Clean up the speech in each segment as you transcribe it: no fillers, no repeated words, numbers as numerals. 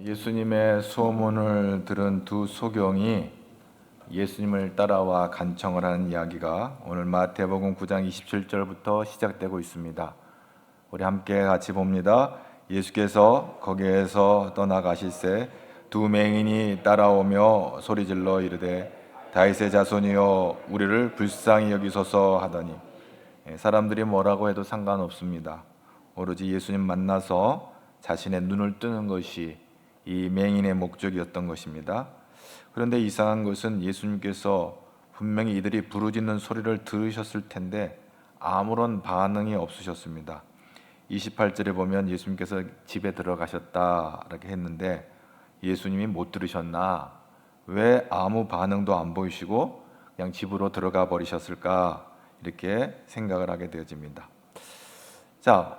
예수님의 소문을 들은 두 소경이 예수님을 따라와 간청을 하는 이야기가 오늘 마태복음 9장 27절부터 시작되고 있습니다. 우리 함께 같이 봅니다. 예수께서 거기에서 떠나가실새 두 맹인이 따라오며 소리질러 이르되 다윗의 자손이여 우리를 불쌍히 여기소서 하더니, 사람들이 뭐라고 해도 상관없습니다. 오로지 예수님 만나서 자신의 눈을 뜨는 것이 이 맹인의 목적이었던 것입니다. 그런데 이상한 것은 예수님께서 분명히 이들이 부르짖는 소리를 들으셨을 텐데 아무런 반응이 없으셨습니다. 28절에 보면 예수님께서 집에 들어가셨다 이렇게 했는데 예수님이 못 들으셨나? 왜 아무 반응도 안 보이시고 그냥 집으로 들어가 버리셨을까? 이렇게 생각을 하게 되어집니다. 자,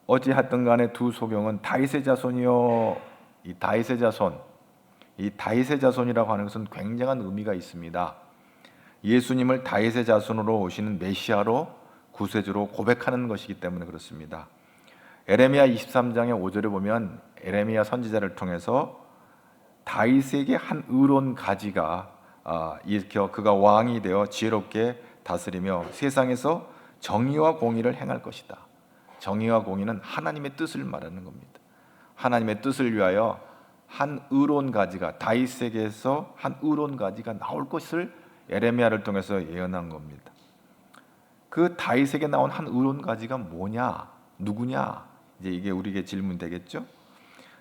어찌하든 간에 두 소경은 다윗의 자손이요, 이 다윗의 자손, 이 다윗의 자손이라고 하는 것은 굉장한 의미가 있습니다. 예수님을 다윗의 자손으로 오시는 메시아로, 구세주로 고백하는 것이기 때문에 그렇습니다. 에레미야 23장의 5절에 보면 에레미야 선지자를 통해서 다윗에게 한 의로운 가지가 일으켜 그가 왕이 되어 지혜롭게 다스리며 세상에서 정의와 공의를 행할 것이다. 정의와 공의는 하나님의 뜻을 말하는 겁니다. 하나님의 뜻을 위하여 한 의로운 가지가, 다윗에게서 한 의로운 가지가 나올 것을 에레미야를 통해서 예언한 겁니다. 그 다윗에게 나온 한 의로운 가지가 뭐냐? 누구냐? 이제 이게 우리에게 질문 되겠죠?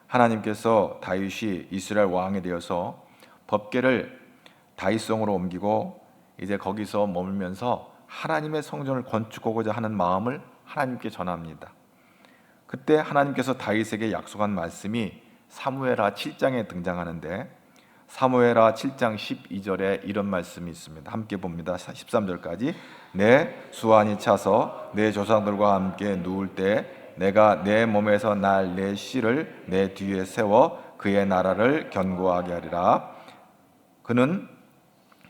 하나님께서 다윗이 이스라엘 왕이 되어서 법궤를 다윗성으로 옮기고 이제 거기서 머물면서 하나님의 성전을 건축하고자 하는 마음을 하나님께 전합니다. 그때 하나님께서 다윗에게 약속한 말씀이 사무엘하 7장에 등장하는데, 사무엘하 7장 12절에 이런 말씀이 있습니다. 함께 봅니다. 13절까지. 내 수완이 차서 내 조상들과 함께 누울 때 내가 내 몸에서 날 내 씨를 내 뒤에 세워 그의 나라를 견고하게 하리라. 그는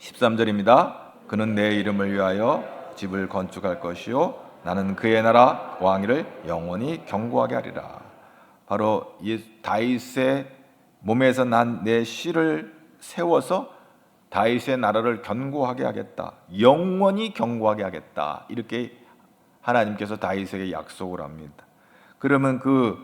13절입니다. 그는 내 이름을 위하여 집을 건축할 것이요 나는 그의 나라 왕위를 영원히 견고하게 하리라. 바로 다윗의 몸에서 난 내 씨를 세워서 다윗의 나라를 견고하게 하겠다, 영원히 견고하게 하겠다, 이렇게 하나님께서 다윗에게 약속을 합니다. 그러면 그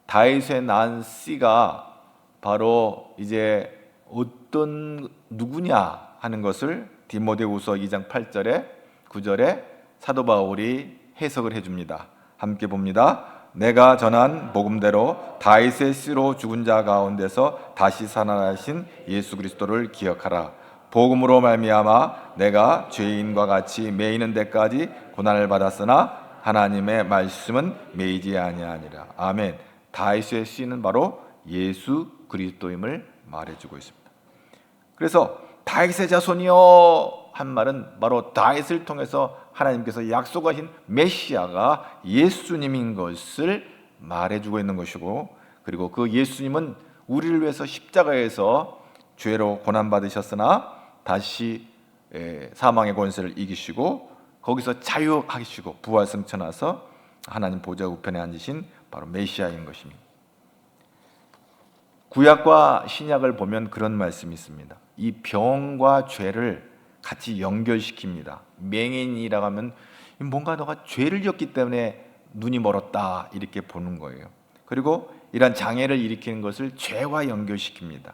다윗의 난 씨가 바로 이제 어떤 누구냐 하는 것을 디모데후서 2장 8절에 9절에 사도 바울이 해석을 해줍니다. 함께 봅니다. 내가 전한 복음대로 다윗의 씨로 죽은 자 가운데서 다시 살아나신 예수 그리스도를 기억하라. 복음으로 말미암아 내가 죄인과 같이 매이는 데까지 고난을 받았으나 하나님의 말씀은 매이지 아니하니라. 아멘. 다윗의 씨는 바로 예수 그리스도임을 말해주고 있습니다. 그래서 다윗의 자손이여 한 말은 바로 다윗을 통해서 하나님께서 약속하신 메시아가 예수님인 것을 말해주고 있는 것이고, 그리고 그 예수님은 우리를 위해서 십자가에서 죄로 고난받으셨으나 다시 사망의 권세를 이기시고 거기서 자유하시고 부활승천하서 하나님 보좌 우편에 앉으신 바로 메시아인 것입니다. 구약과 신약을 보면 그런 말씀이 있습니다. 이 병과 죄를 같이 연결시킵니다. 맹인이라고 하면 뭔가 너가 죄를 지었기 때문에 눈이 멀었다 이렇게 보는 거예요. 그리고 이런 장애를 일으키는 것을 죄와 연결시킵니다.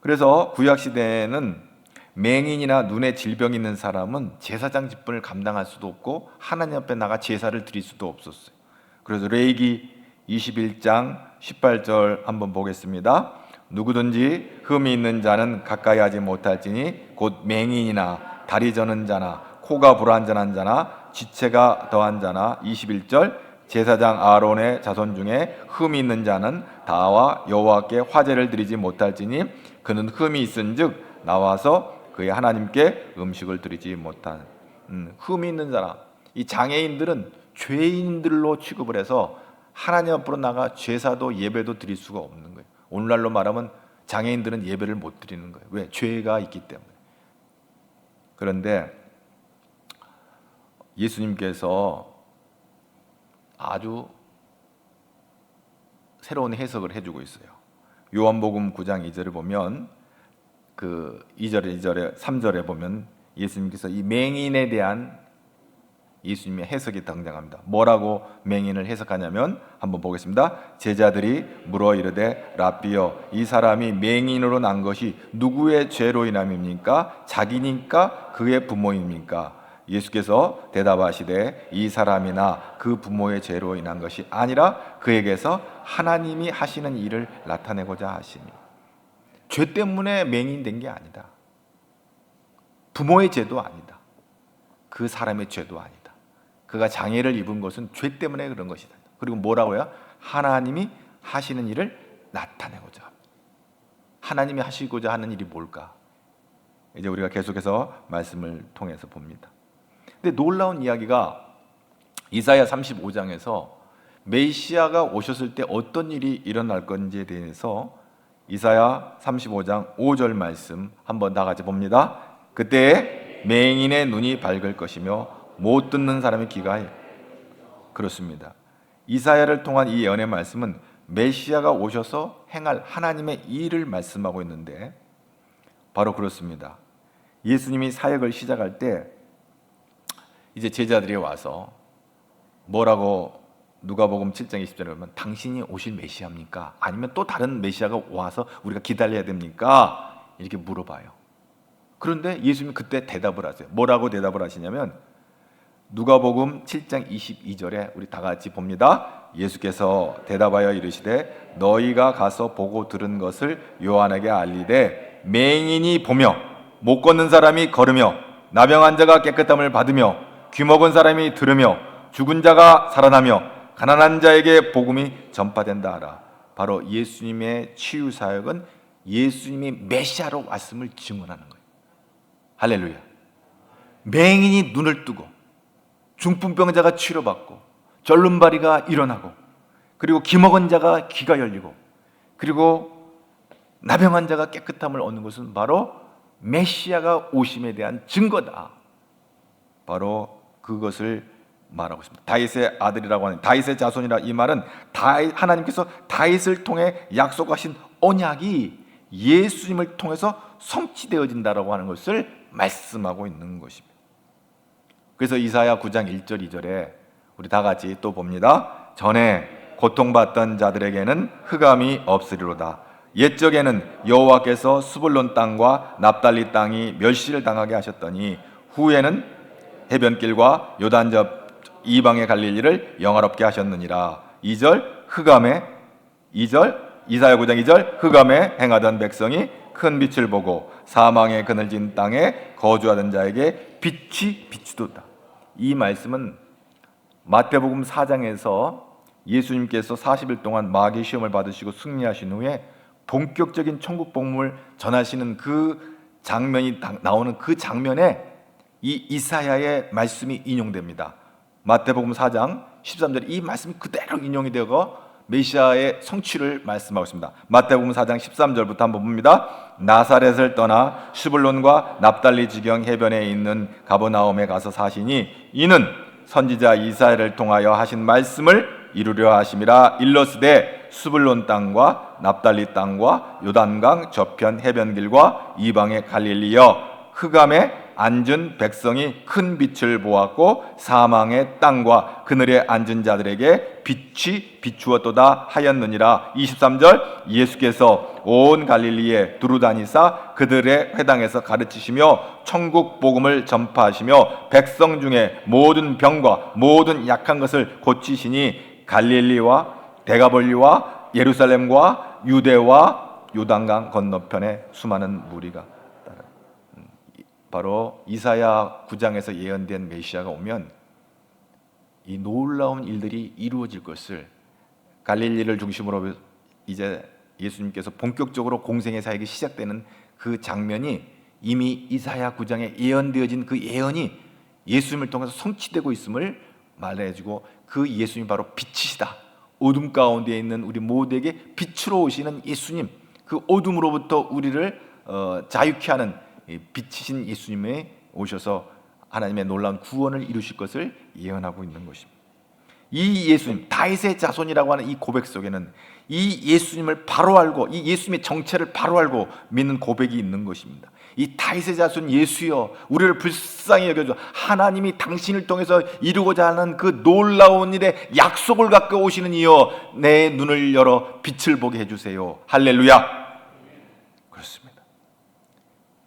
그래서 구약시대에는 맹인이나 눈에 질병이 있는 사람은 제사장 직분을 감당할 수도 없고 하나님 앞에 나가 제사를 드릴 수도 없었어요. 그래서 레위기 21장 18절 한번 보겠습니다. 누구든지 흠이 있는 자는 가까이 하지 못할지니 곧 맹인이나 다리 저는 자나 코가 불완전한 자나 지체가 더한 자나. 21절 제사장 아론의 자손 중에 흠이 있는 자는 다와 여호와께 화제를 드리지 못할지니 그는 흠이 있은즉 나와서 그의 하나님께 음식을 드리지 못한. 흠이 있는 사람, 이 장애인들은 죄인들로 취급을 해서 하나님 앞으로 나가 제사도 예배도 드릴 수가 없는 거예요. 오늘날로 말하면 장애인들은 예배를 못 드리는 거예요. 왜? 죄가 있기 때문에. 그런데 예수님께서 아주 새로운 해석을 해주고 있어요. 요한복음 9장 2절을 보면 그 2절에 3절에 보면 예수님께서 이 맹인에 대한 예수님의 해석이 등장합니다. 뭐라고 맹인을 해석하냐면 한번 보겠습니다. 제자들이 물어 이르되 랍비여 이 사람이 맹인으로 난 것이 누구의 죄로 인함입니까? 자기니까 그의 부모입니까? 예수께서 대답하시되 이 사람이나 그 부모의 죄로 인한 것이 아니라 그에게서 하나님이 하시는 일을 나타내고자 하시니. 죄 때문에 맹인된 게 아니다. 부모의 죄도 아니다. 그 사람의 죄도 아니다. 그가 장애를 입은 것은 죄 때문에 그런 것이다. 그리고 뭐라고요? 하나님이 하시는 일을 나타내고자 합니다. 하나님이 하시고자 하는 일이 뭘까? 이제 우리가 계속해서 말씀을 통해서 봅니다. 근데 놀라운 이야기가 이사야 35장에서 메시아가 오셨을 때 어떤 일이 일어날 건지에 대해서 이사야 35장 5절 말씀 한번 다 같이 봅니다. 그때 맹인의 눈이 밝을 것이며 못 듣는 사람의 귀가 그렇습니다. 이사야를 통한 이 예언의 말씀은 메시아가 오셔서 행할 하나님의 일을 말씀하고 있는데 바로 그렇습니다. 예수님이 사역을 시작할 때 이제 제자들이 와서 뭐라고 누가복음 7장 20절에 보면 당신이 오실 메시아입니까? 아니면 또 다른 메시아가 와서 우리가 기다려야 됩니까? 이렇게 물어봐요. 그런데 예수님이 그때 대답을 하세요. 뭐라고 대답을 하시냐면 누가복음 7장 22절에 우리 다 같이 봅니다. 예수께서 대답하여 이르시되 너희가 가서 보고 들은 것을 요한에게 알리되 맹인이 보며 못 걷는 사람이 걸으며 나병 자가 깨끗함을 받으며 귀 먹은 사람이 들으며 죽은 자가 살아나며 가난한 자에게 복음이 전파된다 하라. 바로 예수님의 치유 사역은 예수님이 메시아로 왔음을 증언하는 거예요. 할렐루야. 맹인이 눈을 뜨고 중풍병자가 치료받고 절름발이가 일어나고 그리고 기 먹은 자가 귀가 열리고 그리고 나병한 자가 깨끗함을 얻는 것은 바로 메시아가 오심에 대한 증거다. 바로 그것을 말하고 있습니다. 다윗의 아들이라고 하는 다윗의 자손이라 이 말은 하나님께서 다윗을 통해 약속하신 언약이 예수님을 통해서 성취되어진다라고 하는 것을 말씀하고 있는 것입니다. 그래서 이사야 9장 1절 2절에 우리 다 같이 또 봅니다. 전에 고통받던 자들에게는 흑암이 없으리로다. 옛적에는 여호와께서 스불론 땅과 납달리 땅이 멸시를 당하게 하셨더니 후에는 해변길과 요단접 이방의 갈릴리를 영화롭게 하셨느니라. 2절 흑암에 2절 이사야 9장 2절 흑암에 행하던 백성이 큰 빛을 보고 사망의 그늘진 땅에 거주하던 자에게 빛이 비추도다. 이 말씀은 마태복음 4장에서 예수님께서 40일 동안 마귀 시험을 받으시고 승리하신 후에 본격적인 천국 복음을 전하시는 그 장면이 나오는 그 장면에 이 이사야의 말씀이 인용됩니다. 마태복음 4장 13절에 이 말씀이 그대로 인용이 되고 메시아의 성취를 말씀하고 있습니다. 마태복음 4장 13절부터 한번 봅니다. 나사렛을 떠나 슈불론과 납달리 지경 해변에 있는 가버나움에 가서 사시니 이는 선지자 이사야를 통하여 하신 말씀을 이루려 하심이라. 일러스되 슈불론 땅과 납달리 땅과 요단강 저편 해변길과 이방의 갈릴리여 흑암에 앉은 백성이 큰 빛을 보았고 사망의 땅과 그늘에 앉은 자들에게 빛이 비추었도다 하였느니라. 23절 예수께서 온 갈릴리에 두루다니사 그들의 회당에서 가르치시며 천국 복음을 전파하시며 백성 중에 모든 병과 모든 약한 것을 고치시니 갈릴리와 데가볼리와 예루살렘과 유대와 요단강 건너편에 수많은 무리가 바로 이사야 9장에서 예언된 메시아가 오면 이 놀라운 일들이 이루어질 것을 갈릴리를 중심으로 이제 예수님께서 본격적으로 공생의 사역이 시작되는 그 장면이 이미 이사야 9장에 예언되어진 그 예언이 예수님을 통해서 성취되고 있음을 말해주고 그 예수님이 바로 빛이시다. 어둠 가운데 있는 우리 모두에게 빛으로 오시는 예수님, 그 어둠으로부터 우리를 자유케 하는 빛이신 예수님이 오셔서 하나님의 놀라운 구원을 이루실 것을 예언하고 있는 것입니다. 이 예수님, 다윗의 자손이라고 하는 이 고백 속에는 이 예수님을 바로 알고 이 예수님의 정체를 바로 알고 믿는 고백이 있는 것입니다. 이 다윗의 자손 예수여, 우리를 불쌍히 여겨줘. 하나님이 당신을 통해서 이루고자 하는 그 놀라운 일에 약속을 갖고 오시는 이여, 내 눈을 열어 빛을 보게 해주세요. 할렐루야. 그렇습니다.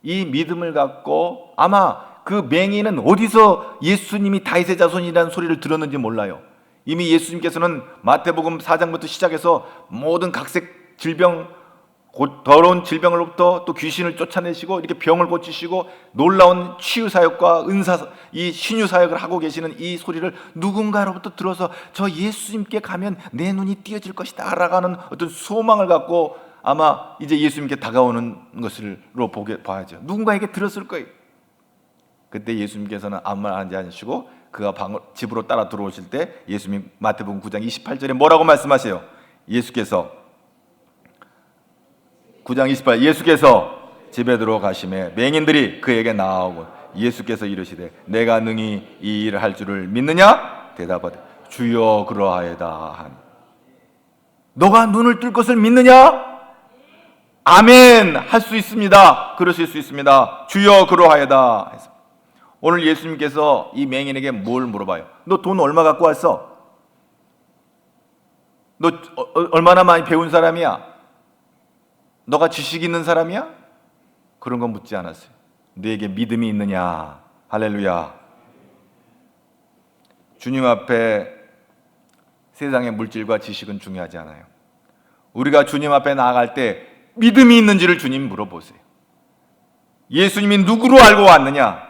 이 믿음을 갖고 아마 그 맹인은 어디서 예수님이 다윗의 자손이라는 소리를 들었는지 몰라요. 이미 예수님께서는 마태복음 4장부터 시작해서 모든 각색 질병, 더러운 질병으로부터 또 귀신을 쫓아내시고 이렇게 병을 고치시고 놀라운 치유 사역과 은사, 이 신유 사역을 하고 계시는 이 소리를 누군가로부터 들어서 저 예수님께 가면 내 눈이 띄어질 것이다 라고 하는 어떤 소망을 갖고 아마 이제 예수님께 다가오는 것으로 봐야죠. 누군가에게 들었을 거예요. 그때 예수님께서는 아무 말 하지 않으시고 그가 집으로 따라 들어오실 때 예수님 마태복음 9장 28절에 뭐라고 말씀하세요? 예수께서 9장 28절, 예수께서 집에 들어가심에 맹인들이 그에게 나아오고 예수께서 이르시되 내가 능히 이 일을 할 줄을 믿느냐? 대답하되 주여 그러하여다 하니. 너가 눈을 뜰 것을 믿느냐? 아멘. 할 수 있습니다. 그러실 수 있습니다. 주여 그러하여다 해서. 오늘 예수님께서 이 맹인에게 뭘 물어봐요? 너 돈 얼마 갖고 왔어? 너 얼마나 많이 배운 사람이야? 너가 지식 있는 사람이야? 그런 건 묻지 않았어요. 너에게 믿음이 있느냐? 할렐루야. 주님 앞에 세상의 물질과 지식은 중요하지 않아요. 우리가 주님 앞에 나아갈 때 믿음이 있는지를 주님 물어보세요. 예수님이 누구로 알고 왔느냐?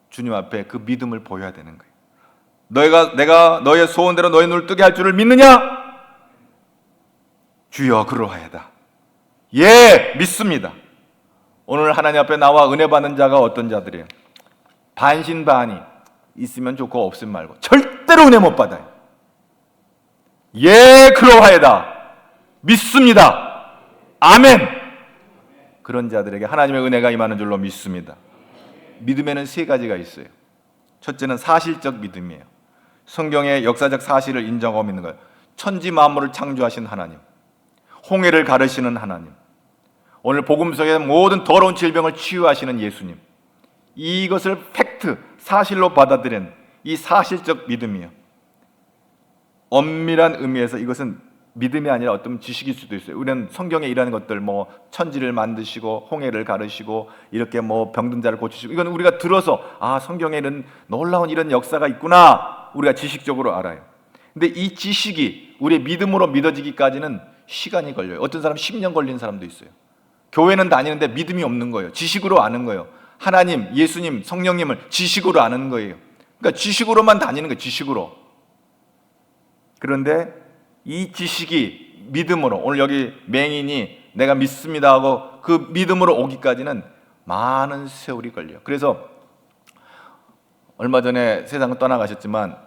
주님 앞에 그 믿음을 보여야 되는 거예요. 내가 너의 소원대로 너의 눈을 뜨게 할 줄을 믿느냐? 주여 그러하여다. 예, 믿습니다. 오늘 하나님 앞에 나와 은혜 받는 자가 어떤 자들이에요? 반신반의, 있으면 좋고 없으면 말고 절대로 은혜 못 받아요. 예, 그러하여다. 믿습니다. 아멘. 그런 자들에게 하나님의 은혜가 임하는 줄로 믿습니다. 믿음에는 세 가지가 있어요. 첫째는 사실적 믿음이에요. 성경의 역사적 사실을 인정하고 믿는 거예요. 천지 만물을 창조하신 하나님, 홍해를 가르시는 하나님, 오늘 복음 속에 모든 더러운 질병을 치유하시는 예수님, 이것을 팩트, 사실로 받아들인 이 사실적 믿음이에요. 엄밀한 의미에서 이것은 믿음이 아니라 어떤 지식일 수도 있어요. 우리는 성경에 이런 것들, 뭐 천지를 만드시고 홍해를 가르시고 이렇게 뭐 병든 자를 고치시고, 이건 우리가 들어서 아, 성경에는 놀라운 이런 역사가 있구나, 우리가 지식적으로 알아요. 근데 이 지식이 우리의 믿음으로 믿어지기까지는 시간이 걸려요. 어떤 사람 10년 걸린 사람도 있어요. 교회는 다니는데 믿음이 없는 거예요. 지식으로 아는 거예요. 하나님, 예수님, 성령님을 지식으로 아는 거예요. 그러니까 지식으로만 다니는 거예요. 지식으로. 그런데 이 지식이 믿음으로, 오늘 여기 맹인이 내가 믿습니다 하고 그 믿음으로 오기까지는 많은 세월이 걸려요. 그래서 얼마 전에 세상을 떠나가셨지만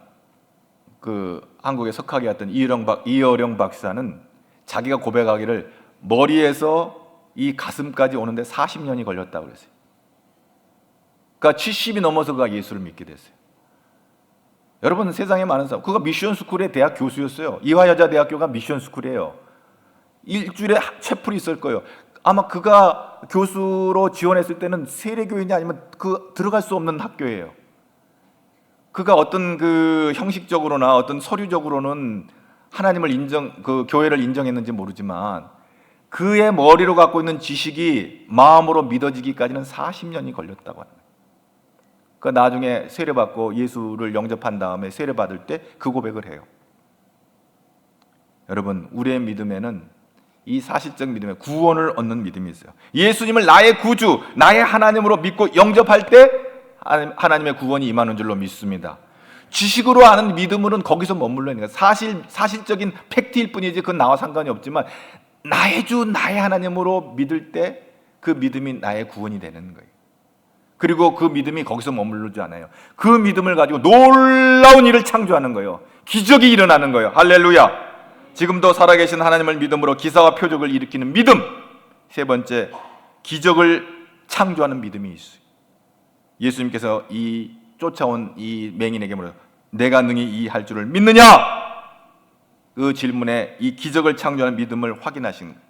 그 한국의 석학이었던 이어령 박사는 자기가 고백하기를 머리에서 이 가슴까지 오는데 40년이 걸렸다고 그랬어요. 그러니까 70이 넘어서 그가 예수를 믿게 됐어요. 여러분, 세상에 많은 사람, 그가 미션 스쿨의 대학 교수였어요. 이화여자대학교가 미션 스쿨이에요. 일주일에 채플이 있을 거예요. 아마 그가 교수로 지원했을 때는 세례교인이 아니면 들어갈 수 없는 학교예요. 그가 어떤 그 형식적으로나 어떤 서류적으로는 하나님을 그 교회를 인정했는지 모르지만 그의 머리로 갖고 있는 지식이 마음으로 믿어지기까지는 40년이 걸렸다고 합니다. 그 나중에 세례받고 예수를 영접한 다음에 세례받을 때 그 고백을 해요. 여러분, 우리의 믿음에는 이 사실적 믿음에 구원을 얻는 믿음이 있어요. 예수님을 나의 구주, 나의 하나님으로 믿고 영접할 때 하나님의 구원이 임하는 줄로 믿습니다. 지식으로 아는 믿음으로는 거기서 머물러 있는 거예요. 사실적인 팩트일 뿐이지 그건 나와 상관이 없지만 나의 주, 나의 하나님으로 믿을 때 그 믿음이 나의 구원이 되는 거예요. 그리고 그 믿음이 거기서 머무르지 않아요. 그 믿음을 가지고 놀라운 일을 창조하는 거예요. 기적이 일어나는 거예요. 할렐루야. 지금도 살아계신 하나님을 믿음으로 기사와 표적을 일으키는 믿음. 세 번째, 기적을 창조하는 믿음이 있어요. 예수님께서 이 쫓아온 이 맹인에게 물어요. 내가 능히 이 할 줄을 믿느냐? 그 질문에 이 기적을 창조하는 믿음을 확인하신 거예요.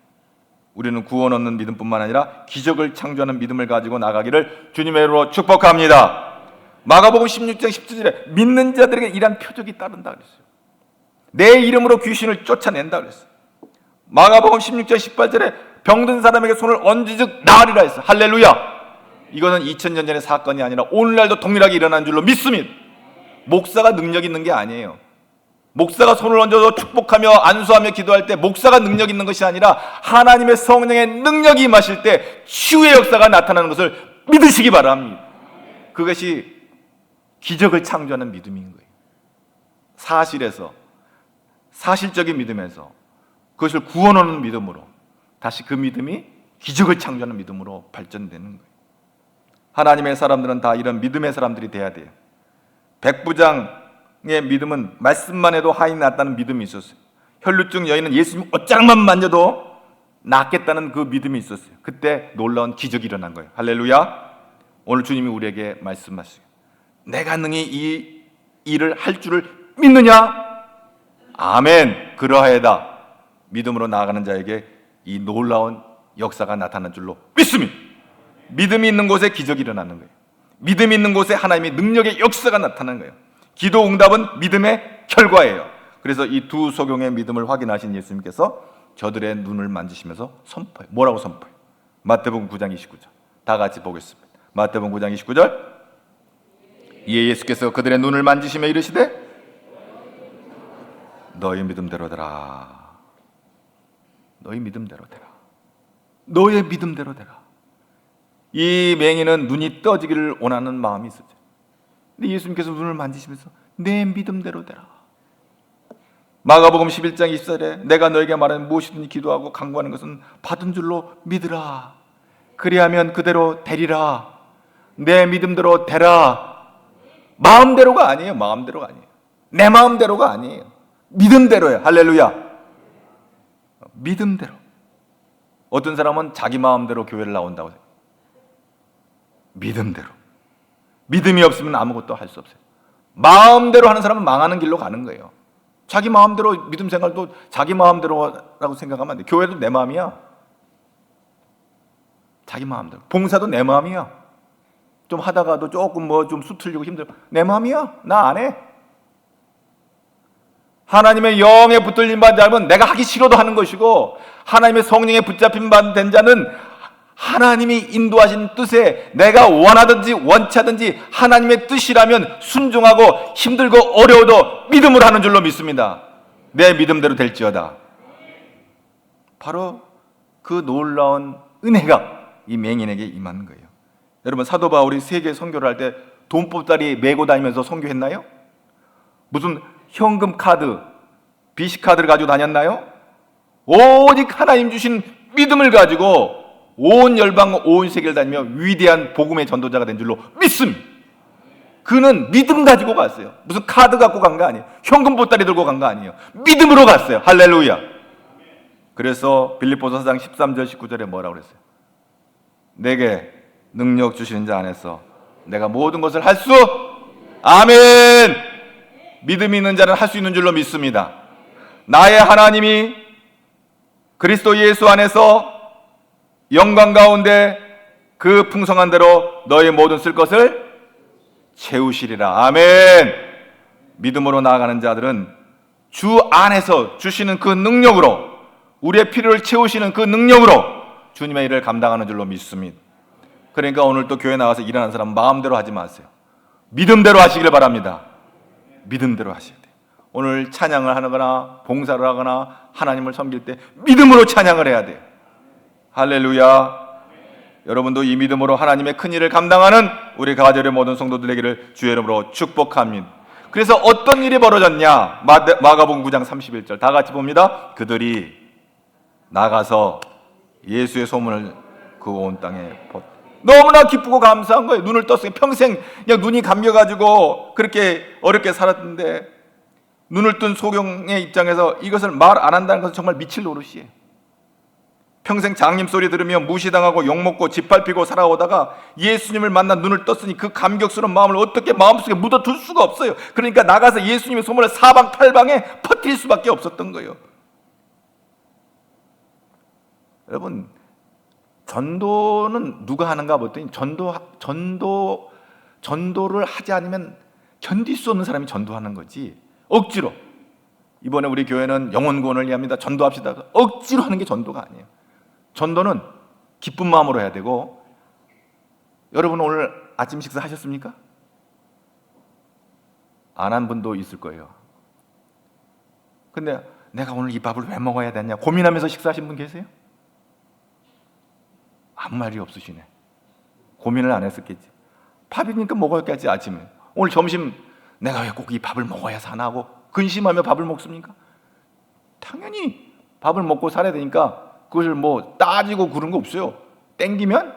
우리는 구원 얻는 믿음뿐만 아니라 기적을 창조하는 믿음을 가지고 나가기를 주님의 이름으로 축복합니다. 마가복음 16장 17절에 믿는 자들에게 이러한 표적이 따른다 그랬어요. 내 이름으로 귀신을 쫓아낸다 그랬어요. 마가복음 16장 18절에 병든 사람에게 손을 얹은즉 나으리라 했어요. 할렐루야. 이거는 2000년 전의 사건이 아니라 오늘날도 동일하게 일어난 줄로 믿습니다. 목사가 능력 있는 게 아니에요. 목사가 손을 얹어서 축복하며 안수하며 기도할 때 목사가 능력 있는 것이 아니라 하나님의 성령의 능력이 임하실 때 치유의 역사가 나타나는 것을 믿으시기 바랍니다. 그것이 기적을 창조하는 믿음인 거예요. 사실에서, 사실적인 믿음에서 그것을 구원 얻는 믿음으로 다시 그 믿음이 기적을 창조하는 믿음으로 발전되는 거예요. 하나님의 사람들은 다 이런 믿음의 사람들이 돼야 돼요. 백부장의 믿음은 말씀만 해도 하인이 낫다는 믿음이 있었어요. 혈루증 여인은 예수님 옷장만 만져도 낫겠다는 그 믿음이 있었어요. 그때 놀라운 기적이 일어난 거예요. 할렐루야. 오늘 주님이 우리에게 말씀하시죠. 내가 능히 이 일을 할 줄을 믿느냐? 아멘. 그러하여다. 믿음으로 나아가는 자에게 이 놀라운 역사가 나타난 줄로 믿습니다. 믿음이 있는 곳에 기적이 일어나는 거예요. 믿음이 있는 곳에 하나님의 능력의 역사가 나타나는 거예요. 기도 응답은 믿음의 결과예요. 그래서 이 두 소경의 믿음을 확인하신 예수님께서 저들의 눈을 만지시면서 선포해요. 뭐라고 선포해요? 마태복음 9장 29절. 다 같이 보겠습니다. 마태복음 9장 29절. 이에 예수께서 그들의 눈을 만지시며 이르시되 너희 믿음대로 되라. 너희 믿음대로 되라. 너의 믿음대로 되라. 이 맹인은 눈이 떠지기를 원하는 마음이 있었죠. 근데 예수님께서 눈을 만지시면서 내 믿음대로 되라. 마가복음 11장 24절에 내가 너에게 말하는 무엇이든지 기도하고 간구하는 것은 받은 줄로 믿으라. 그리하면 그대로 되리라. 내 믿음대로 되라. 마음대로가 아니에요. 마음대로가 아니에요. 내 마음대로가 아니에요. 믿음대로예요. 할렐루야. 믿음대로. 어떤 사람은 자기 마음대로 교회를 나온다고 해요. 믿음대로. 믿음이 없으면 아무것도 할 수 없어요. 마음대로 하는 사람은 망하는 길로 가는 거예요. 자기 마음대로 믿음 생활도 자기 마음대로라고 생각하면 안 돼. 교회도 내 마음이야. 자기 마음대로. 봉사도 내 마음이야. 좀 하다가도 조금 좀 수틀리고 힘들어. 내 마음이야. 나 안 해. 하나님의 영에 붙들림 받은 자는 내가 하기 싫어도 하는 것이고, 하나님의 성령에 붙잡힌 받은 자는 하나님이 인도하신 뜻에 내가 원하든지 원치 하든지 하나님의 뜻이라면 순종하고 힘들고 어려워도 믿음을 하는 줄로 믿습니다. 내 믿음대로 될지어다. 바로 그 놀라운 은혜가 이 맹인에게 임한 거예요. 여러분, 사도 바울이 세계 선교를 할 때 돈보따리 메고 다니면서 선교했나요? 무슨 현금 카드, BC 카드를 가지고 다녔나요? 오직 하나님 주신 믿음을 가지고 온 열방, 온 세계를 다니며 위대한 복음의 전도자가 된 줄로 믿습니다. 그는 믿음 가지고 갔어요. 무슨 카드 갖고 간 거 아니에요. 현금 보따리 들고 간 거 아니에요. 믿음으로 갔어요. 할렐루야. 그래서 빌립보서 4장 13절 19절에 뭐라고 그랬어요? 내게 능력 주시는 자 안에서 내가 모든 것을 할 수, 아멘. 믿음이 있는 자는 할 수 있는 줄로 믿습니다. 나의 하나님이 그리스도 예수 안에서 영광 가운데 그 풍성한 대로 너의 모든 쓸 것을 채우시리라. 아멘. 믿음으로 나아가는 자들은 주 안에서 주시는 그 능력으로, 우리의 필요를 채우시는 그 능력으로 주님의 일을 감당하는 줄로 믿습니다. 그러니까 오늘 또 교회 나와서 일하는 사람 마음대로 하지 마세요. 믿음대로 하시길 바랍니다. 믿음대로 하셔야 돼요. 오늘 찬양을 하거나 봉사를 하거나 하나님을 섬길 때 믿음으로 찬양을 해야 돼요. 할렐루야. 여러분도 이 믿음으로 하나님의 큰 일을 감당하는 우리 가절의 모든 성도들 되기를 주의 이름으로 축복합니다. 그래서 어떤 일이 벌어졌냐? 마가복음 9장 31절 다 같이 봅니다. 그들이 나가서 예수의 소문을 그 온 땅에 너무나 기쁘고 감사한 거예요. 눈을 떴어요. 평생 그냥 눈이 감겨가지고 그렇게 어렵게 살았는데 눈을 뜬 소경의 입장에서 이것을 말 안 한다는 것은 정말 미칠 노릇이에요. 평생 장님 소리 들으며 무시당하고 욕먹고 짓밟히고 살아오다가 예수님을 만나 눈을 떴으니 그 감격스러운 마음을 어떻게 마음속에 묻어둘 수가 없어요. 그러니까 나가서 예수님의 소문을 사방팔방에 퍼뜨릴 수밖에 없었던 거예요. 여러분, 전도는 누가 하는가 봤더니 전도를 하지 않으면 견딜 수 없는 사람이 전도하는 거지, 억지로. 이번에 우리 교회는 영혼 구원을 위합니다, 전도합시다, 억지로 하는 게 전도가 아니에요. 전도는 기쁜 마음으로 해야 되고. 여러분 오늘 아침 식사 하셨습니까? 안 한 분도 있을 거예요. 근데 내가 오늘 이 밥을 왜 먹어야 되냐 고민하면서 식사하신 분 계세요? 아무 말이 없으시네. 고민을 안 했었겠지. 밥이니까 먹어야겠지. 아침에 오늘 점심 내가 왜 꼭 이 밥을 먹어야 사나 하고 근심하며 밥을 먹습니까? 당연히 밥을 먹고 살아야 되니까 그것을 뭐 따지고 그런 거 없어요. 땡기면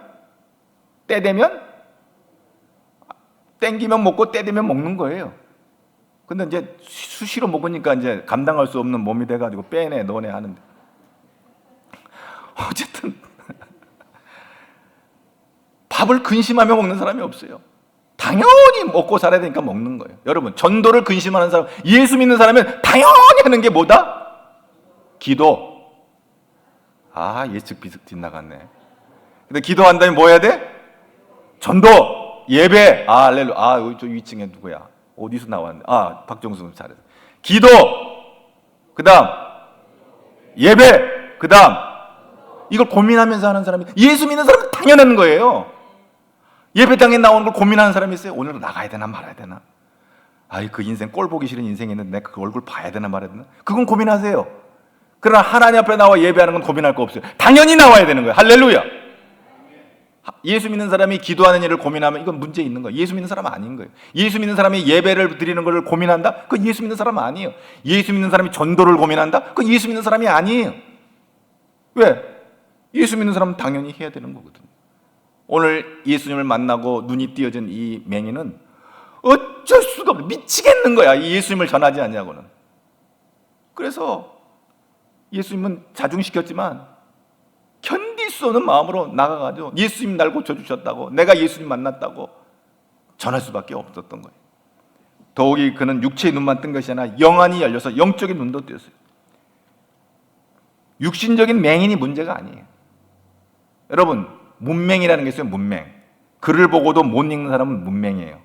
먹고 때 되면 먹는 거예요. 근데 이제 수시로 먹으니까 이제 감당할 수 없는 몸이 돼가지고 빼내 너네 하는데, 어쨌든 밥을 근심하며 먹는 사람이 없어요. 당연히 먹고 살아야 되니까 먹는 거예요. 여러분, 전도를 근심하는 사람, 예수 믿는 사람은 당연히 하는 게 뭐다? 기도. 예측 비슷 빗나갔네. 근데 기도한다면 뭐 해야 돼? 전도, 예배. 할렐루야. 여기 저 위층에 누구야? 어디서 나왔는데? 박정수 잘했어. 기도, 그 다음 예배, 그 다음 이걸 고민하면서 하는 사람이, 예수 믿는 사람은 당연한 거예요. 예배당에 나오는 걸 고민하는 사람이 있어요. 오늘 나가야 되나 말아야 되나? 그 인생 꼴 보기 싫은 인생인데 내가 그 얼굴 봐야 되나 말아야 되나? 그건 고민하세요. 그러나 하나님 앞에 나와 예배하는 건 고민할 거 없어요. 당연히 나와야 되는 거예요. 할렐루야. 예수 믿는 사람이 기도하는 일을 고민하면 이건 문제 있는 거예요. 예수 믿는 사람은 아닌 거예요. 예수 믿는 사람이 예배를 드리는 것을 고민한다? 그건 예수 믿는 사람은 아니에요. 예수 믿는 사람이 전도를 고민한다? 그건 예수 믿는 사람이 아니에요. 왜? 예수 믿는 사람은 당연히 해야 되는 거거든요. 오늘 예수님을 만나고 눈이 띄어진 이 맹인은 어쩔 수가 없어. 미치겠는 거야, 이 예수님을 전하지 않냐고는. 그래서 예수님은 자중시켰지만 견딜 수 없는 마음으로 나가가지고 예수님 날 고쳐주셨다고, 내가 예수님 만났다고 전할 수밖에 없었던 거예요. 더욱이 그는 육체의 눈만 뜬 것이 아니라 영안이 열려서 영적인 눈도 띄었어요. 육신적인 맹인이 문제가 아니에요. 여러분, 문맹이라는 게 있어요. 문맹. 글을 보고도 못 읽는 사람은 문맹이에요.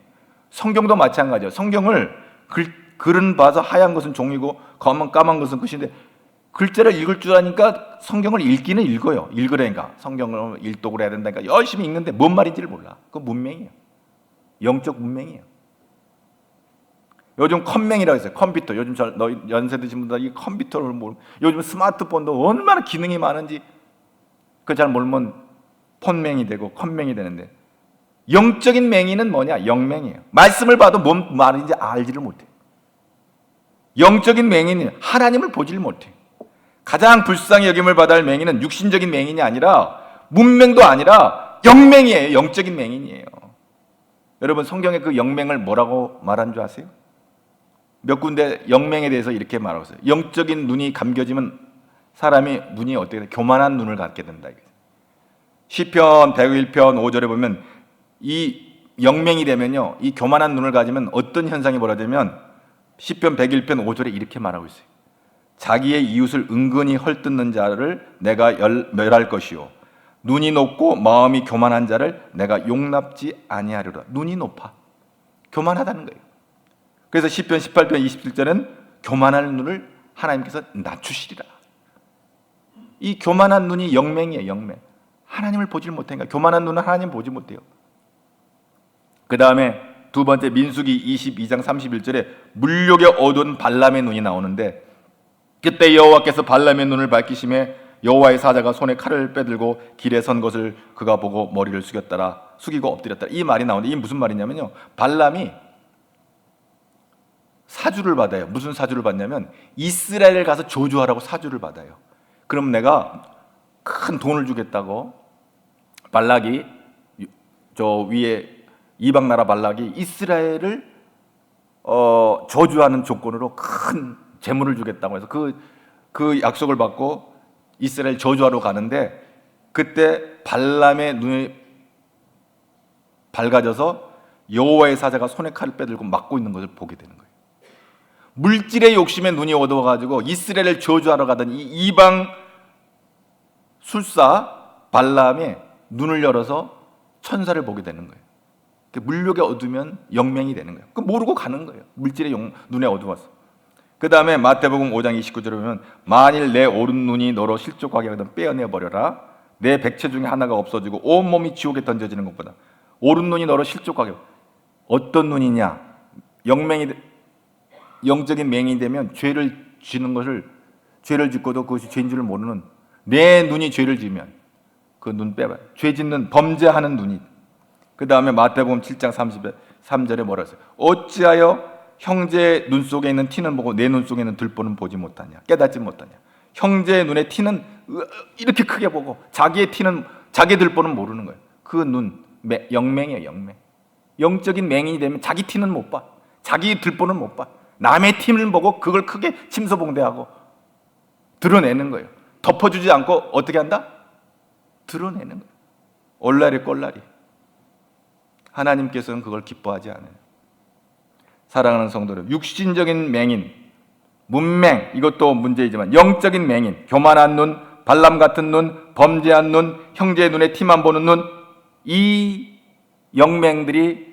성경도 마찬가지예요. 성경을 글은 봐서 하얀 것은 종이고 까만 것은 끝인데, 글자를 읽을 줄 아니까 성경을 읽기는 읽어요. 읽으라니까 성경을 일독을 해야 된다니까 열심히 읽는데 뭔 말인지를 몰라. 그건 문맹이에요. 영적 문맹이에요. 요즘 컴맹이라고 했어요. 컴퓨터. 요즘 연세 드신 분들 이 컴퓨터를 요즘 스마트폰도 얼마나 기능이 많은지 그걸 잘 모르면 폰맹이 되고 컴맹이 되는데, 영적인 맹인은 뭐냐? 영맹이에요. 말씀을 봐도 뭔 말인지 알지를 못해. 영적인 맹인은 하나님을 보질 못해. 가장 불쌍히 여김을 받아야 할 맹인은 육신적인 맹인이 아니라 문맹도 아니라 영맹이에요. 영적인 맹인이에요. 여러분, 성경에 그 영맹을 뭐라고 말한 줄 아세요? 몇 군데 영맹에 대해서 이렇게 말하고 있어요. 영적인 눈이 감겨지면 사람이 눈이 어떻게 돼? 교만한 눈을 갖게 된다. 시편 101편 5절에 보면 이 영맹이 되면요, 이 교만한 눈을 가지면 어떤 현상이 벌어지면 시편 101편 5절에 이렇게 말하고 있어요. 자기의 이웃을 은근히 헐뜯는 자를 내가 멸할 것이요, 눈이 높고 마음이 교만한 자를 내가 용납지 아니하리라. 눈이 높아, 교만하다는 거예요. 그래서 시편 18편 27절은 교만한 눈을 하나님께서 낮추시리라. 이 교만한 눈이 영맹이에요. 영맹. 하나님을 보질 못하니까. 교만한 눈은 하나님 보지 못해요. 그 다음에 두 번째 민수기 22장 31절에 물욕에 어두운 발람의 눈이 나오는데, 그때 여호와께서 발람의 눈을 밝히심에 여호와의 사자가 손에 칼을 빼들고 길에 선 것을 그가 보고 머리를 숙이고 엎드렸더라. 이 말이 나오는데, 이 무슨 말이냐면요, 발람이 사주를 받아요. 무슨 사주를 받냐면 이스라엘을 가서 저주하라고 사주를 받아요. 그럼 내가 큰 돈을 주겠다고 발락이, 저 위에 이방 나라 발락이 이스라엘을 저주하는 조건으로 큰 재물을 주겠다고 해서 그 약속을 받고 이스라엘 저주하러 가는데 그때 발람의 눈이 밝아져서 여호와의 사자가 손에 칼을 빼들고 막고 있는 것을 보게 되는 거예요. 물질의 욕심에 눈이 어두워가지고 이스라엘을 저주하러 가던 이 이방 술사 발람이 눈을 열어서 천사를 보게 되는 거예요. 물욕에 어두면 영맹이 되는 거예요. 그 모르고 가는 거예요. 물질의 눈에 어두워서. 그 다음에 마태복음 5장 29절에 보면 만일 내 오른 눈이 너로 실족하게 하거든 빼어내버려라. 내 백체 중에 하나가 없어지고 온몸이 지옥에 던져지는 것보다 오른 눈이 너로 실족하게. 어떤 눈이냐? 영적인 맹인이 되면 죄를 지는 것을, 죄를 짓고도 그것이 죄인 줄을 모르는, 내 눈이 죄를 지면 그 눈 빼봐요. 죄 짓는, 범죄하는 눈이. 그 다음에 마태복음 7장 33절에 뭐라 했어요? 어찌하여 형제의 눈 속에 있는 티는 보고 내 눈 속에 있는 들보는 보지 못하냐? 깨닫지 못하냐? 형제의 눈에 티는 이렇게 크게 보고 자기의 티는, 자기 들보는 모르는 거예요. 그 눈, 영맹이에요. 영맹. 영적인 맹인이 되면 자기 티는 못 봐. 자기 들보는 못 봐. 남의 티를 보고 그걸 크게 침소봉대하고 드러내는 거예요. 덮어주지 않고 어떻게 한다? 드러내는 거예요. 얼라리 꼴라리. 하나님께서는 그걸 기뻐하지 않아요. 사랑하는 성도들, 육신적인 맹인, 문맹, 이것도 문제이지만 영적인 맹인, 교만한 눈, 발람 같은 눈, 범죄한 눈, 형제의 눈에 티만 보는 눈, 이 영맹들이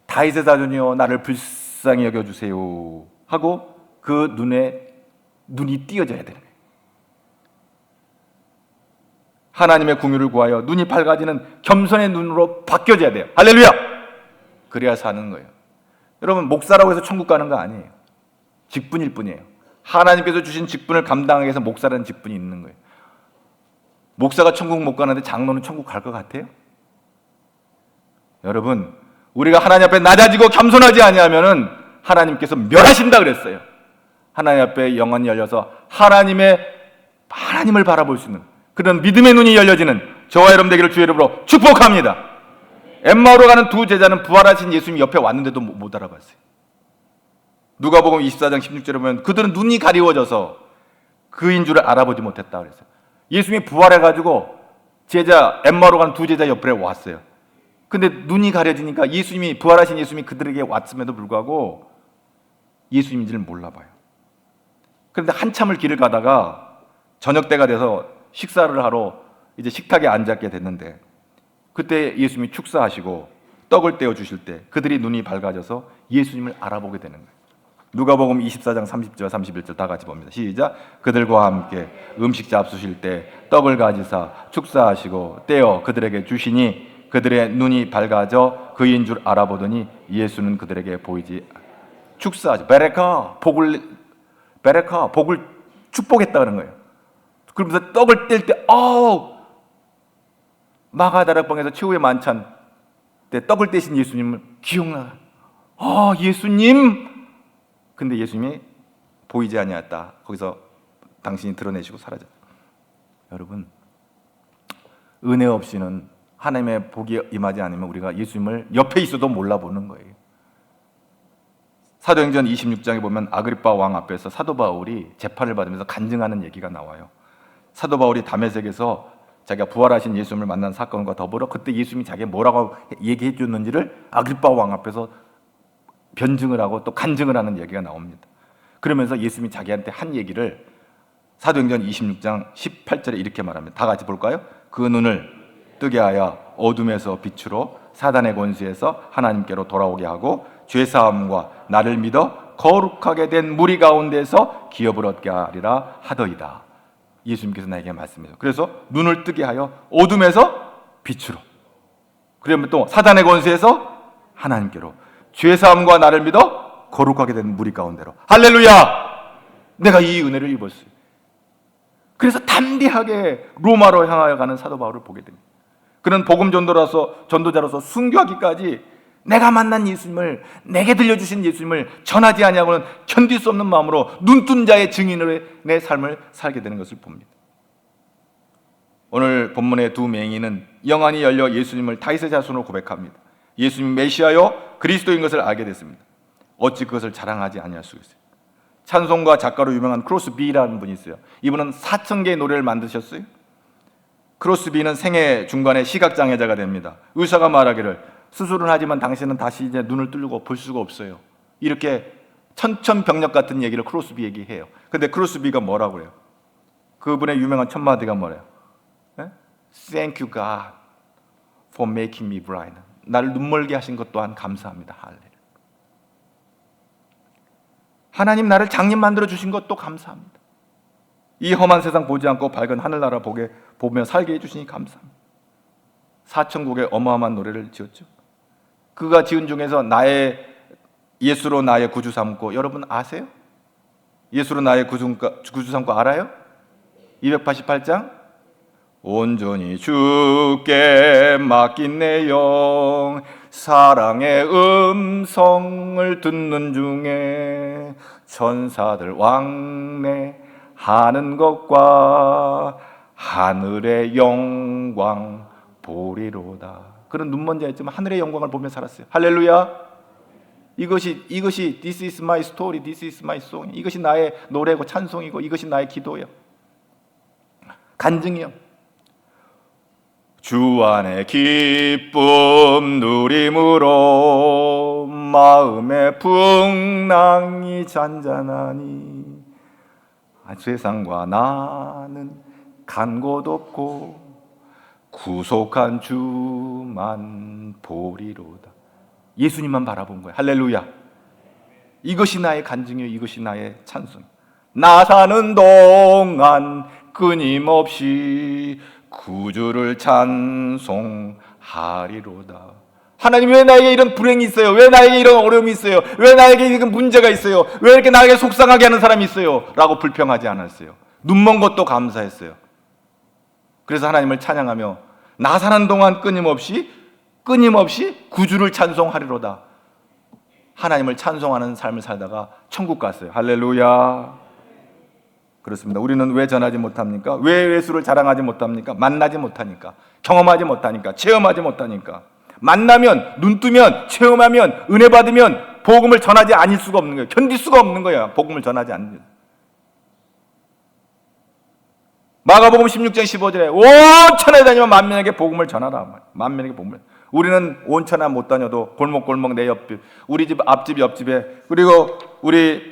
다윗의 자손이여 나를 불쌍히 여겨주세요 하고 그 눈이 띄어져야 되는 거예요. 하나님의 궁유를 구하여 눈이 밝아지는 겸손의 눈으로 바뀌어져야 돼요. 할렐루야! 그래야 사는 거예요. 여러분, 목사라고 해서 천국 가는 거 아니에요. 직분일 뿐이에요. 하나님께서 주신 직분을 감당하기 위해서 목사라는 직분이 있는 거예요. 목사가 천국 못 가는데 장로는 천국 갈 것 같아요? 여러분, 우리가 하나님 앞에 낮아지고 겸손하지 아니하면은 하나님께서 멸하신다 그랬어요. 하나님 앞에 영혼이 열려서 하나님을 바라볼 수 있는 그런 믿음의 눈이 열려지는 저와 여러분 되기를 주의 이름으로 축복합니다. 엠마오로 가는 두 제자는 부활하신 예수님 옆에 왔는데도 못 알아봤어요. 누가복음 24장 16절에 보면 그들은 눈이 가리워져서 그인 줄을 알아보지 못했다 그랬어요. 예수님이 부활해가지고 엠마오로 가는 두 제자 옆에 왔어요. 근데 눈이 가려지니까 예수님이, 부활하신 예수님이 그들에게 왔음에도 불구하고 예수님인지를 몰라봐요. 그런데 한참을 길을 가다가 저녁 때가 돼서 식사를 하러 이제 식탁에 앉게 됐는데 그때 예수님이 축사하시고 떡을 떼어 주실 때 그들이 눈이 밝아져서 예수님을 알아보게 되는 거예요. 누가복음 24장 30절 31절 다 같이 봅니다. 시작. 그들과 함께 음식 잡수실 때 떡을 가지사 축사하시고 떼어 그들에게 주시니 그들의 눈이 밝아져 그인 줄 알아보더니 예수는 그들에게 보이지. 축사하죠. 복을 축복했다는 거예요. 그러면서 떡을 뗄 때 마가다락방에서 최후의 만찬 때 떡을 떼신 예수님을 기억나. 예수님. 근데 예수님이 보이지 아니하였다. 거기서 당신이 드러내시고 사라졌다. 여러분, 은혜 없이는 하나님의 복이 임하지 않으면 우리가 예수님을 옆에 있어도 몰라보는 거예요. 사도행전 26장에 보면 아그리빠 왕 앞에서 사도 바울이 재판을 받으면서 간증하는 얘기가 나와요. 사도 바울이 다메섹에서 자기가 부활하신 예수님을 만난 사건과 더불어 그때 예수님이 자기가 뭐라고 얘기해 줬는지를 아그리빠 왕 앞에서 변증을 하고 또 간증을 하는 얘기가 나옵니다. 그러면서 예수님이 자기한테 한 얘기를 사도행전 26장 18절에 이렇게 말합니다. 다 같이 볼까요? 그 눈을 뜨게 하여 어둠에서 빛으로 사단의 권세에서 하나님께로 돌아오게 하고 죄사함과 나를 믿어 거룩하게 된 무리 가운데서 기업을 얻게 하리라 하더이다. 예수님께서 나에게 말씀해요. 그래서 눈을 뜨게 하여 어둠에서 빛으로, 그러면 또 사단의 권세에서 하나님께로, 죄사함과 나를 믿어 거룩하게 된 무리 가운데로. 할렐루야! 내가 이 은혜를 입었어요. 그래서 담대하게 로마로 향하여 가는 사도 바울을 보게 됩니다. 그는 복음 전도자로서 순교하기까지 내가 만난 예수님을, 내게 들려주신 예수님을 전하지 아니하고는 견딜 수 없는 마음으로 눈뜬 자의 증인으로 내 삶을 살게 되는 것을 봅니다. 오늘 본문의 두 맹인은 영안이 열려 예수님을 다윗의 자손으로 고백합니다. 예수님 메시아요 그리스도인 것을 알게 됐습니다. 어찌 그것을 자랑하지 아니할 수 있어요? 찬송가 작가로 유명한 크로스비라는 분이 있어요. 이분은 4,000개의 노래를 만드셨어요. 크로스비는 생애 중간에 시각장애자가 됩니다. 의사가 말하기를 수술은 하지만 당신은 다시 이제 눈을 뚫고 볼 수가 없어요. 이렇게 천천벽력 같은 얘기를 크로스비에게 해요. 근데 크로스비가 뭐라고 그래요? 그분의 유명한 첫 마디가 뭐래요? Thank you God for making me blind. 나를 눈멀게 하신 것 또한 감사합니다. 할렐루야. 하나님 나를 장님 만들어 주신 것도 감사합니다. 이 험한 세상 보지 않고 밝은 하늘나라 보며 살게 해주시니 감사합니다. 4천국의 어마어마한 노래를 지었죠. 그가 지은 중에서 예수로 나의 구주 삼고, 여러분 아세요? 예수로 나의 구주 삼고 알아요? 288장 온전히 주께 맡긴 내 영 사랑의 음성을 듣는 중에 천사들 왕래하는 것과 하늘의 영광 보리로다. 그런 눈먼 자였지만 하늘의 영광을 보며 살았어요. 할렐루야. 이것이 This is my story, This is my song. 이것이 나의 노래고 찬송이고 이것이 나의 기도예요. 간증이요. 주 안에 기쁨 누림으로 마음의 풍랑이 잔잔하니 세상과 나는 간 곳 없고 구속한 주만 보리로다. 예수님만 바라본 거예요. 할렐루야. 이것이 나의 간증이요, 이것이 나의 찬송. 나 사는 동안 끊임없이 구주를 찬송하리로다. 하나님, 왜 나에게 이런 불행이 있어요? 왜 나에게 이런 어려움이 있어요? 왜 나에게 이런 문제가 있어요? 왜 이렇게 나에게 속상하게 하는 사람이 있어요? 라고 불평하지 않았어요. 눈먼 것도 감사했어요. 그래서 하나님을 찬양하며 나 사는 동안 끊임없이 구주를 찬송하리로다. 하나님을 찬송하는 삶을 살다가 천국 갔어요. 할렐루야. 그렇습니다. 우리는 왜 전하지 못합니까? 왜 예수를 자랑하지 못합니까? 만나지 못하니까, 경험하지 못하니까, 체험하지 못하니까. 만나면, 눈 뜨면, 체험하면, 은혜 받으면 복음을 전하지 않을 수가 없는 거예요. 견딜 수가 없는 거예요. 복음을 전하지 않는. 마가복음 16장 15절에 온 천하에 다니면 만민에게 복음을 전하라. 만민에게 복음을. 우리는 온 천하 못 다녀도 골목골목 내 옆집, 우리 집 앞집 옆집에, 그리고 우리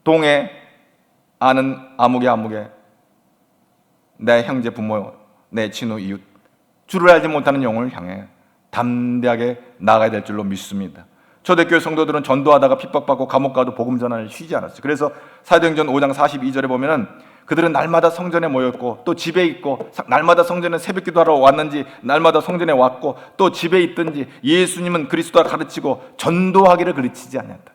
동에 아는 아무개 내 형제 부모, 내 친구 이웃, 주를 알지 못하는 영혼을 향해 담대하게 나가야 될 줄로 믿습니다. 초대교회 성도들은 전도하다가 핍박받고 감옥 가도 복음 전환을 쉬지 않았어요. 그래서 사도행전 5장 42절에 보면은 그들은 날마다 성전에 모였고 또 집에 있고, 날마다 성전에 새벽 기도하러 왔는지 날마다 성전에 왔고 또 집에 있든지 예수님은 그리스도라 가르치고 전도하기를 가르치지 않았다.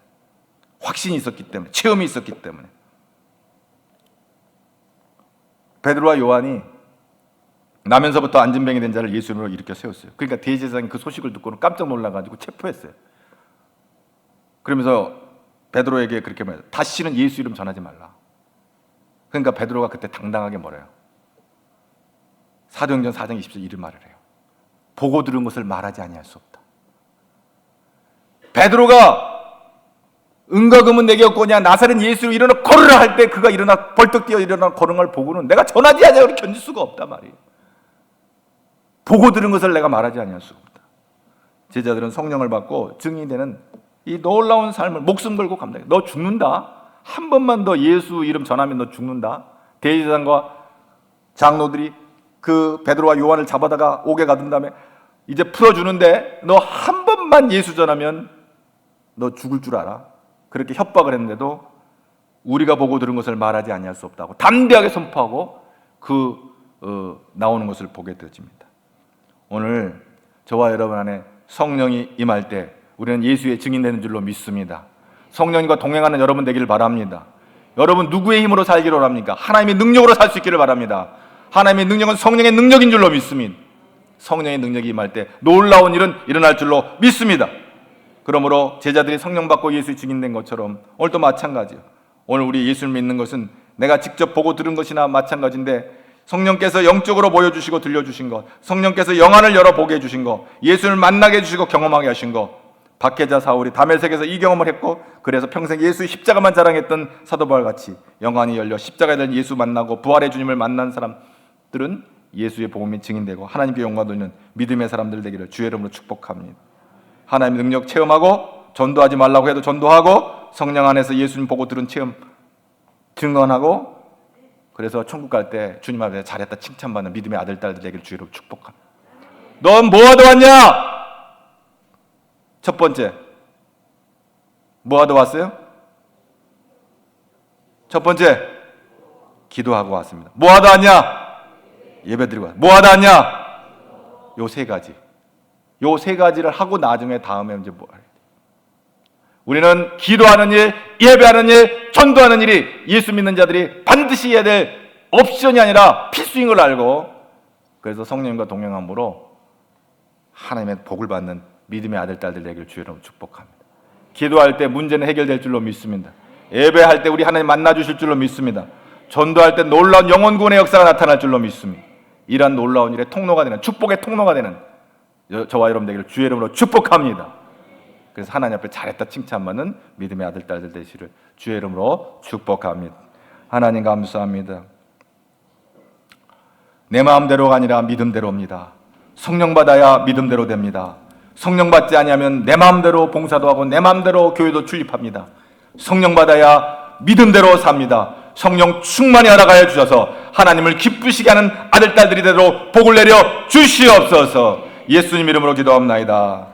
확신이 있었기 때문에, 체험이 있었기 때문에. 베드로와 요한이 나면서부터 안진뱅이 된 자를 예수님으로 일으켜 세웠어요. 그러니까 대제사장이 그 소식을 듣고는 깜짝 놀라가지고 체포했어요. 그러면서 베드로에게 그렇게 말해요. 다시는 예수 이름 전하지 말라. 그러니까 베드로가 그때 당당하게 뭐래요? 사도행전 4장 20절 이런 말을 해요. 보고 들은 것을 말하지 아니할 수 없다. 베드로가 은과 금은 내게 없고냐 나사렛 예수로 일어나 걸으라 할 때 그가 일어나 벌떡 뛰어 일어나 걸은 걸 보고는 내가 전하지 아니하고 견딜 수가 없단 말이에요. 보고 들은 것을 내가 말하지 아니할 수가 없다. 제자들은 성령을 받고 증인이 되는 이 놀라운 삶을 목숨 걸고 감당해. 너 죽는다. 한 번만 더 예수 이름 전하면 너 죽는다. 대제사장과 장로들이 그 베드로와 요한을 잡아다가 옥에 가둔 다음에 이제 풀어주는데 너 한 번만 예수 전하면 너 죽을 줄 알아. 그렇게 협박을 했는데도 우리가 보고 들은 것을 말하지 아니할 수 없다고 담대하게 선포하고 나오는 것을 보게 되어집니다. 오늘 저와 여러분 안에 성령이 임할 때 우리는 예수의 증인되는 줄로 믿습니다. 성령님과 동행하는 여러분 되기를 바랍니다. 여러분 누구의 힘으로 살기를 원합니까? 하나님의 능력으로 살 수 있기를 바랍니다. 하나님의 능력은 성령의 능력인 줄로 믿습니다. 성령의 능력이 임할 때 놀라운 일은 일어날 줄로 믿습니다. 그러므로 제자들이 성령 받고 예수의 증인된 것처럼 오늘도 마찬가지예요. 오늘 우리 예수를 믿는 것은 내가 직접 보고 들은 것이나 마찬가지인데 성령께서 영적으로 보여주시고 들려주신 것, 성령께서 영안을 열어보게 해주신 것, 예수를 만나게 해주시고 경험하게 하신 것, 박해자 사울이 다메섹에서 이 경험을 했고, 그래서 평생 예수의 십자가만 자랑했던 사도 바울같이 영안이 열려 십자가에 대한 예수 만나고 부활의 주님을 만난 사람들은 예수의 복음이 증인되고 하나님께 영광 돌리는 믿음의 사람들 되기를 주의 이름으로 축복합니다. 하나님의 능력 체험하고, 전도하지 말라고 해도 전도하고, 성령 안에서 예수님 보고 들은 체험 증언하고, 그래서 천국 갈 때 주님 앞에 잘했다 칭찬받는 믿음의 아들 딸들 되기를 주의 이름으로 축복합니다. 넌 뭐하러 왔냐? 첫 번째, 뭐하러 왔어요? 첫 번째, 기도하고 왔습니다. 뭐하러 왔냐? 예배 드리고 왔습니다. 뭐하러 왔냐? 요 세 가지. 요 세 가지를 하고 나중에 다음에 이제 뭐 해야 돼? 우리는 기도하는 일, 예배하는 일, 전도하는 일이 예수 믿는 자들이 반드시 해야 될 옵션이 아니라 필수인 걸 알고, 그래서 성령님과 동행함으로 하나님의 복을 받는 믿음의 아들 딸들 되기를 주의 이름으로 축복합니다. 기도할 때 문제는 해결될 줄로 믿습니다. 예배할 때 우리 하나님 만나 주실 줄로 믿습니다. 전도할 때 놀라운 영혼 구원의 역사가 나타날 줄로 믿습니다. 이러한 놀라운 일의 통로가 되는, 축복의 통로가 되는 저와 여러분 되기를 주의 이름으로 축복합니다. 그래서 하나님 앞에 잘했다 칭찬받는 믿음의 아들 딸들 되시를 주의 이름으로 축복합니다. 하나님 감사합니다. 내 마음대로가 아니라 믿음대로입니다. 성령 받아야 믿음대로 됩니다. 성령 받지 아니하면 내 마음대로 봉사도 하고 내 마음대로 교회도 출입합니다. 성령 받아야 믿음대로 삽니다. 성령 충만히 알아가여 주셔서 하나님을 기쁘시게 하는 아들 딸들이 되도록 복을 내려 주시옵소서. 예수님 이름으로 기도합나이다.